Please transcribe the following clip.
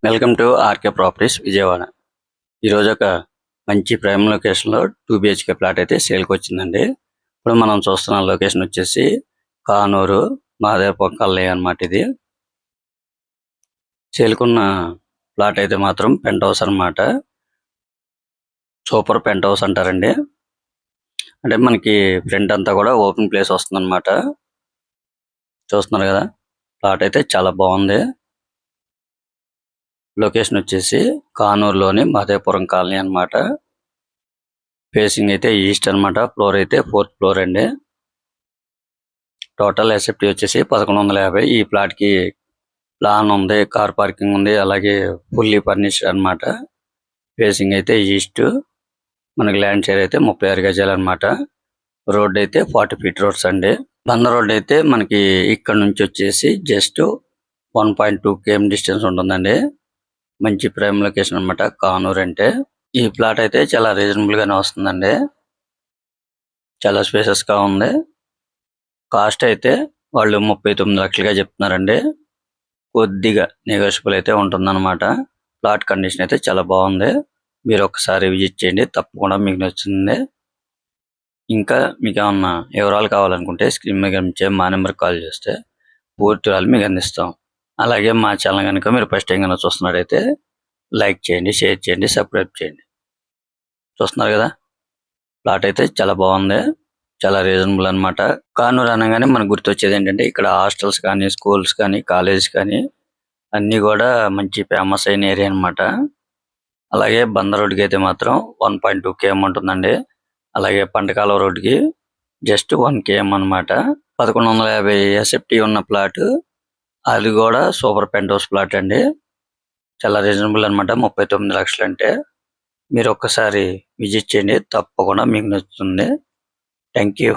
Welcome to R K properties Vijayawada. ఈరోజు ఒక మంచి ప్రైమ్ లొకేషన్లో 2 BHK ప్లాట్ అయితే సేల్కి వచ్చిందండి. ఇప్పుడు మనం చూస్తున్న లొకేషన్ వచ్చేసి కానూరు మహదేవపురం కాలనీ అన్నమాట. ఇది సేల్కున్న ప్లాట్ అయితే మాత్రం పెంట్ హౌస్ అన్నమాట. సూపర్ పెంట్ హౌస్ అంటారండి. అంటే మనకి ఫ్రంట్ అంతా కూడా ఓపెన్ ప్లేస్ వస్తుంది అన్నమాట. చూస్తున్నారు కదా, ప్లాట్ అయితే చాలా బాగుంది. లొకేషన్ వచ్చేసి కానూరులోని మహదేవపురం కాలనీ అన్నమాట. ఫేసింగ్ అయితే ఈస్ట్ అన్నమాట. ఫ్లోర్ అయితే 4th ఫ్లోర్ అండి. టోటల్ ఎస్ఎఫ్టీ వచ్చేసి 1150. ఈ ప్లాట్ కి ప్లాన్ ఉంది, కార్ పార్కింగ్ ఉంది, అలాగే ఫుల్లీ ఫర్నిష్డ్ అన్నమాట. ఫేసింగ్ అయితే ఈస్ట్. మనకి ల్యాండ్ షేర్ అయితే 36 గజాలు అన్నమాట. రోడ్ అయితే 40 feet రోడ్స్ అండి. బంద రోడ్ అయితే మనకి ఇక్కడ నుంచి వచ్చేసి జస్ట్ 1.2 km డిస్టెన్స్ ఉంటుందండి. మంచి ప్రైమ్ లొకేషన్ అన్నమాట కానూరు అంటే. ఈ ప్లాట్ అయితే చాలా రీజనబుల్ గానే వస్తుందండి. చాలా స్పేసెస్ గా ఉంది. కాస్ట్ అయితే వాళ్ళు 39 లక్షలుగా చెప్తున్నారండి. కొద్దిగా నెగోషియబుల్ అయితే ఉంటుందన్నమాట. ప్లాట్ కండిషన్ అయితే చాలా బాగుంది. మీరు ఒకసారి విజిట్ చేయండి, తప్పకుండా మీకు నచ్చుతుంది. ఇంకా మీకు ఏమన్నా వివరాలు కావాలనుకుంటే స్క్రీన్ మీద కనిపించే మా నెంబర్కి కాల్ చేస్తే పూర్తి వివరాలు మీకు అందిస్తాం. అలాగే మా ఛానల్ కనుక మీరు ఫస్ట్ టైం కనుక చూస్తున్నట్టయితే లైక్ చేయండి, షేర్ చేయండి, సబ్స్క్రైబ్ చేయండి. చూస్తున్నారు కదా, ప్లాట్ అయితే చాలా బాగుంది. చాలా రీజనబుల్ అన్నమాట. కానూరు అనగానే మనకు గుర్తొచ్చేది ఏంటంటే ఇక్కడ హాస్టల్స్ కానీ, స్కూల్స్ కానీ, కాలేజెస్ కానీ అన్నీ కూడా మంచి ఫేమస్ అయిన ఏరియా అన్నమాట. అలాగే బందర్ రోడ్డుకి అయితే మాత్రం 1.2 km ఉంటుందండి. అలాగే పంటకాలువ రోడ్డుకి జస్ట్ 1 km అన్నమాట. 1150 ఎస్ఎఫ్టీ ఉన్న ప్లాట్, అది కూడా సూపర్ పెంట్ హౌస్ ప్లాట్ అండి. చాలా రీజనబుల్ అన్నమాట. 39 లక్షలు అంటే మీరు ఒక్కసారి విజిట్ చేయండి, తప్పకుండా మీకు నచ్చుతుంది. Thank you.